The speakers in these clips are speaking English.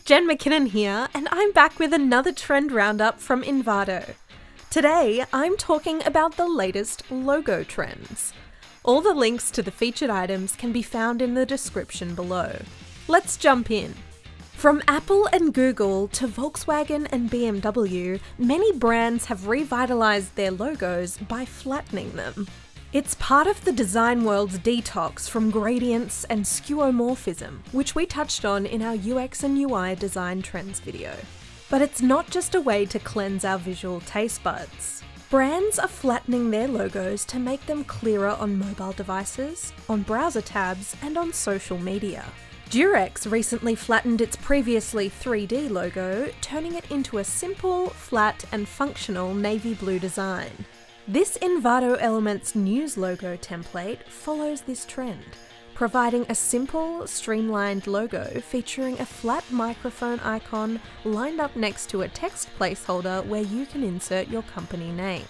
Jen McKinnon here, and I'm back with another trend roundup from Envato. Today, I'm talking about the latest logo trends. All the links to the featured items can be found in the description below. Let's jump in. From Apple and Google to Volkswagen and BMW, many brands have revitalized their logos by flattening them. It's part of the design world's detox from gradients and skeuomorphism, which we touched on in our UX and UI design trends video. But it's not just a way to cleanse our visual taste buds. Brands are flattening their logos to make them clearer on mobile devices, on browser tabs, and on social media. Durex recently flattened its previously 3D logo, turning it into a simple, flat, and functional navy blue design. This Envato Elements News logo template follows this trend, providing a simple, streamlined logo featuring a flat microphone icon lined up next to a text placeholder where you can insert your company name.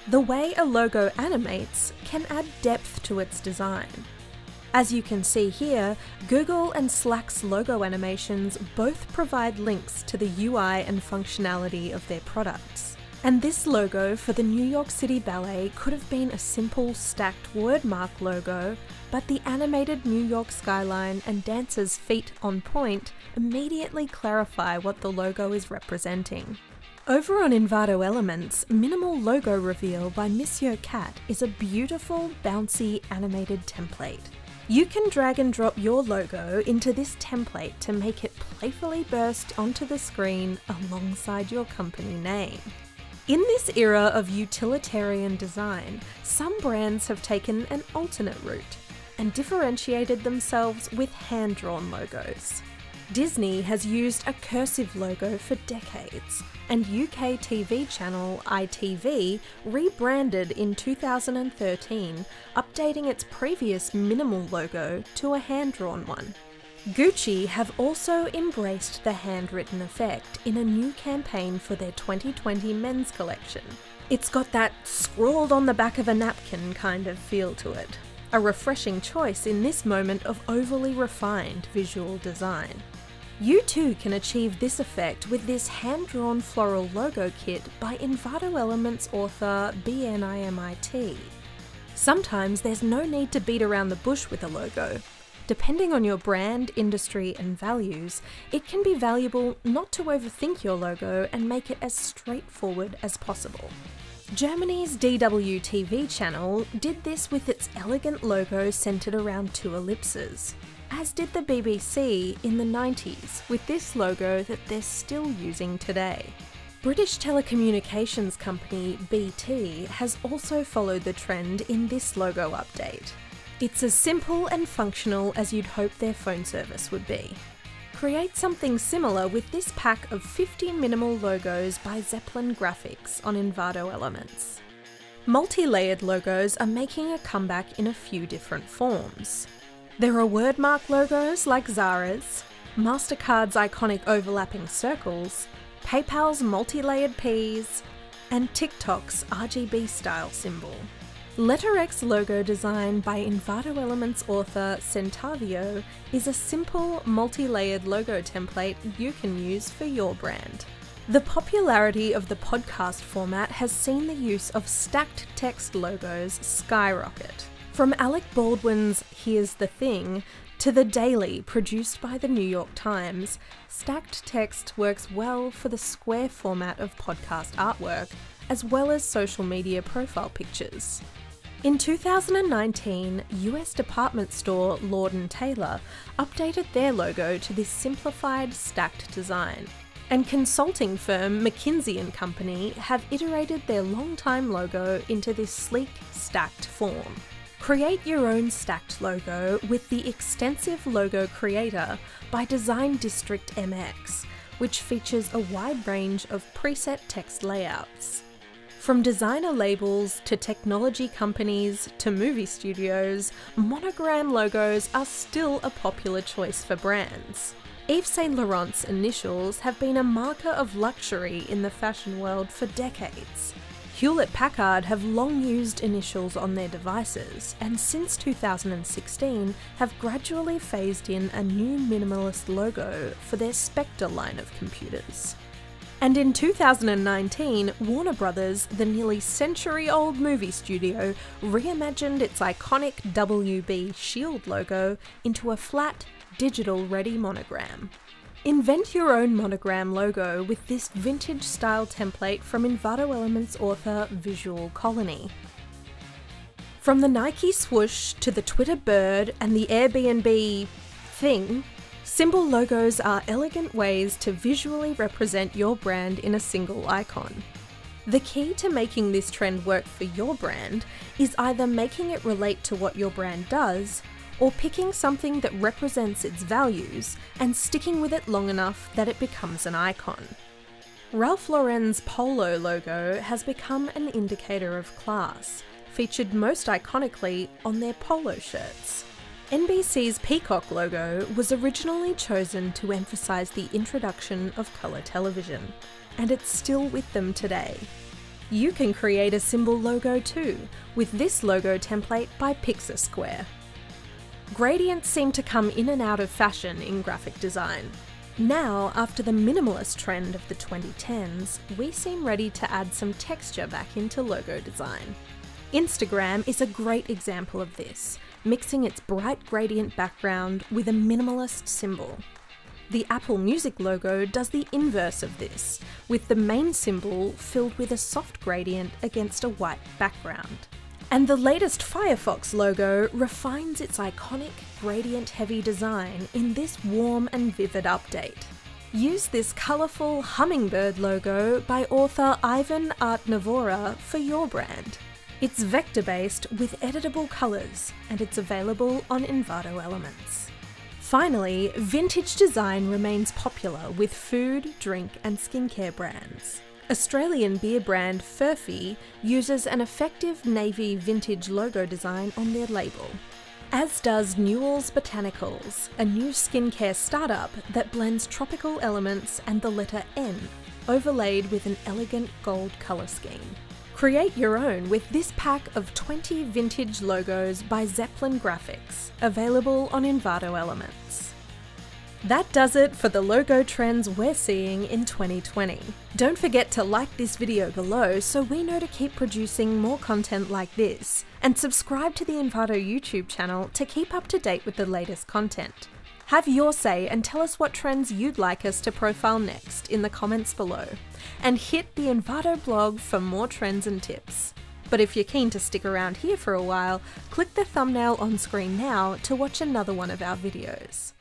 The way a logo animates can add depth to its design. As you can see here, Google and Slack's logo animations both provide links to the UI and functionality of their products. And this logo for the New York City Ballet could have been a simple stacked wordmark logo, but the animated New York skyline and dancers' feet on point immediately clarify what the logo is representing. Over on Envato Elements, Minimal Logo Reveal by MonsieurCat is a beautiful, bouncy, animated template. You can drag and drop your logo into this template to make it playfully burst onto the screen alongside your company name. In this era of utilitarian design, some brands have taken an alternate route and differentiated themselves with hand-drawn logos. Disney has used a cursive logo for decades, and UK TV channel ITV rebranded in 2013, updating its previous minimal logo to a hand-drawn one. Gucci have also embraced the handwritten effect in a new campaign for their 2020 men's collection. It's got that scrawled on the back of a napkin kind of feel to it. A refreshing choice in this moment of overly refined visual design. You too can achieve this effect with this hand-drawn floral logo kit by Envato Elements author BNIMIT. Sometimes there's no need to beat around the bush with a logo. Depending on your brand, industry, and values, it can be valuable not to overthink your logo and make it as straightforward as possible. Germany's DW TV channel did this with its elegant logo centered around two ellipses, as did the BBC in the 90s with this logo that they're still using today. British telecommunications company BT has also followed the trend in this logo update. It's as simple and functional as you'd hope their phone service would be. Create something similar with this pack of 50 minimal logos by Zeppelin Graphics on Envato Elements. Multi-layered logos are making a comeback in a few different forms. There are wordmark logos like Zara's, MasterCard's iconic overlapping circles, PayPal's multi-layered Ps, and TikTok's RGB style symbol. LetterX logo design by Envato Elements author Sentavio is a simple, multi-layered logo template you can use for your brand. The popularity of the podcast format has seen the use of stacked text logos skyrocket. From Alec Baldwin's Here's the Thing to The Daily produced by the New York Times, stacked text works well for the square format of podcast artwork, as well as social media profile pictures. In 2019, US department store Lord & Taylor updated their logo to this simplified, stacked design, and consulting firm McKinsey & Company have iterated their long-time logo into this sleek, stacked form. Create your own stacked logo with the extensive logo creator by designdistrictmx, which features a wide range of preset text layouts. From designer labels to technology companies to movie studios, monogram logos are still a popular choice for brands. Yves Saint Laurent's initials have been a marker of luxury in the fashion world for decades. Hewlett-Packard have long used initials on their devices, and since 2016 have gradually phased in a new minimalist logo for their Spectre line of computers. And in 2019, Warner Brothers, the nearly century-old movie studio, reimagined its iconic WB Shield logo into a flat, digital-ready monogram. Invent your own monogram logo with this vintage-style template from Envato Elements author VisualColony. From the Nike swoosh to the Twitter bird and the Airbnb thing, symbol logos are elegant ways to visually represent your brand in a single icon. The key to making this trend work for your brand is either making it relate to what your brand does, or picking something that represents its values and sticking with it long enough that it becomes an icon. Ralph Lauren's Polo logo has become an indicator of class, featured most iconically on their polo shirts. NBC's Peacock logo was originally chosen to emphasize the introduction of colour television, and it's still with them today. You can create a symbol logo too, with this logo template by Pixasquare. Gradients seem to come in and out of fashion in graphic design. Now, after the minimalist trend of the 2010s, we seem ready to add some texture back into logo design. Instagram is a great example of this, mixing its bright gradient background with a minimalist symbol. The Apple Music logo does the inverse of this, with the main symbol filled with a soft gradient against a white background. And the latest Firefox logo refines its iconic gradient-heavy design in this warm and vivid update. Use this colourful hummingbird logo by author Ivan Artnavora for your brand. It's vector-based with editable colours, and it's available on Envato Elements. Finally, vintage design remains popular with food, drink and skincare brands. Australian beer brand Furphy uses an effective navy vintage logo design on their label, as does Newell's Botanicals, a new skincare startup that blends tropical elements and the letter N, overlaid with an elegant gold colour scheme. Create your own with this pack of 20 vintage logos by Zeppelin Graphics, available on Envato Elements. That does it for the logo trends we're seeing in 2020. Don't forget to like this video below so we know to keep producing more content like this, and subscribe to the Envato YouTube channel to keep up to date with the latest content. Have your say and tell us what trends you'd like us to profile next in the comments below, and hit the Envato blog for more trends and tips. But if you're keen to stick around here for a while, click the thumbnail on screen now to watch another one of our videos.